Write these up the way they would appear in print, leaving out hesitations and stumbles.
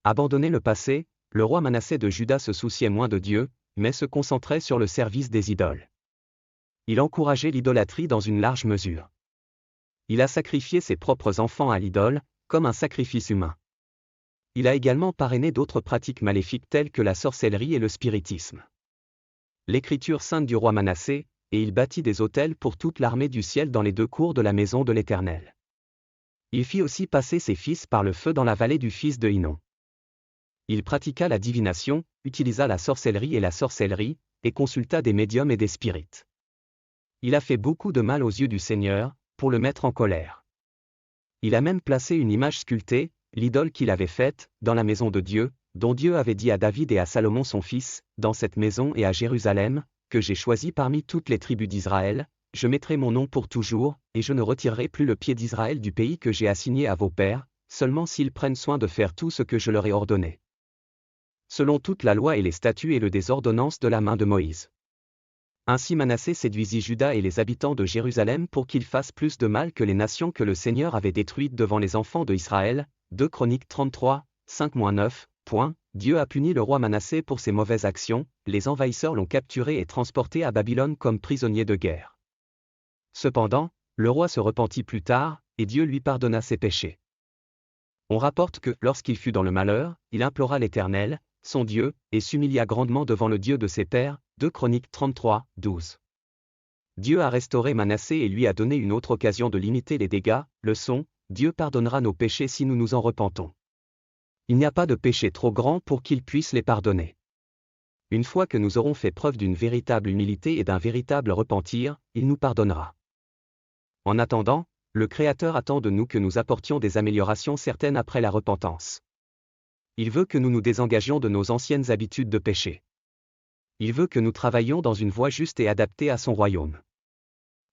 Abandonné le passé, le roi Manassé de Juda se souciait moins de Dieu, mais se concentrait sur le service des idoles. Il encourageait l'idolâtrie dans une large mesure. Il a sacrifié ses propres enfants à l'idole, comme un sacrifice humain. Il a également parrainé d'autres pratiques maléfiques telles que la sorcellerie et le spiritisme. L'écriture sainte du roi Manassé, et il bâtit des autels pour toute l'armée du ciel dans les deux cours de la maison de l'Éternel. Il fit aussi passer ses fils par le feu dans la vallée du fils de Hinnom. Il pratiqua la divination, utilisa la sorcellerie et consulta des médiums et des spirites. Il a fait beaucoup de mal aux yeux du Seigneur, pour le mettre en colère. Il a même placé une image sculptée, l'idole qu'il avait faite, dans la maison de Dieu, dont Dieu avait dit à David et à Salomon son fils, dans cette maison et à Jérusalem, que j'ai choisi parmi toutes les tribus d'Israël, je mettrai mon nom pour toujours, et je ne retirerai plus le pied d'Israël du pays que j'ai assigné à vos pères, seulement s'ils prennent soin de faire tout ce que je leur ai ordonné. Selon toute la loi et les statuts et des ordonnances de la main de Moïse. Ainsi Manassé séduisit Juda et les habitants de Jérusalem pour qu'ils fassent plus de mal que les nations que le Seigneur avait détruites devant les enfants de Israël. 2 Chroniques 33, 5-9. Dieu a puni le roi Manassé pour ses mauvaises actions, les envahisseurs l'ont capturé et transporté à Babylone comme prisonnier de guerre. Cependant, le roi se repentit plus tard, et Dieu lui pardonna ses péchés. On rapporte que, lorsqu'il fut dans le malheur, il implora l'Éternel, son Dieu, et s'humilia grandement devant le Dieu de ses pères. 2 Chroniques 33, 12. Dieu a restauré Manassé et lui a donné une autre occasion de limiter les dégâts. Leçon, Dieu pardonnera nos péchés si nous nous en repentons. Il n'y a pas de péché trop grand pour qu'il puisse les pardonner. Une fois que nous aurons fait preuve d'une véritable humilité et d'un véritable repentir, il nous pardonnera. En attendant, le Créateur attend de nous que nous apportions des améliorations certaines après la repentance. Il veut que nous nous désengagions de nos anciennes habitudes de péché. Il veut que nous travaillions dans une voie juste et adaptée à son royaume.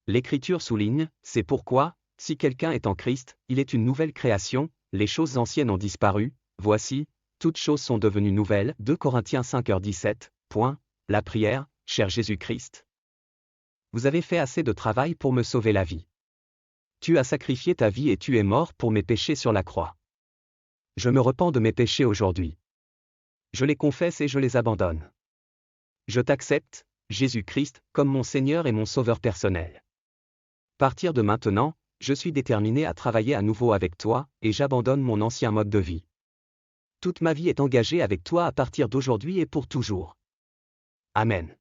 L'Écriture souligne, c'est pourquoi, si quelqu'un est en Christ, il est une nouvelle création, les choses anciennes ont disparu, voici, toutes choses sont devenues nouvelles. 2 Corinthiens 5h17. La prière, cher Jésus-Christ. Vous avez fait assez de travail pour me sauver la vie. Tu as sacrifié ta vie et tu es mort pour mes péchés sur la croix. Je me repens de mes péchés aujourd'hui. Je les confesse et je les abandonne. Je t'accepte, Jésus-Christ, comme mon Seigneur et mon Sauveur personnel. À partir de maintenant, je suis déterminé à travailler à nouveau avec toi, et j'abandonne mon ancien mode de vie. Toute ma vie est engagée avec toi à partir d'aujourd'hui et pour toujours. Amen.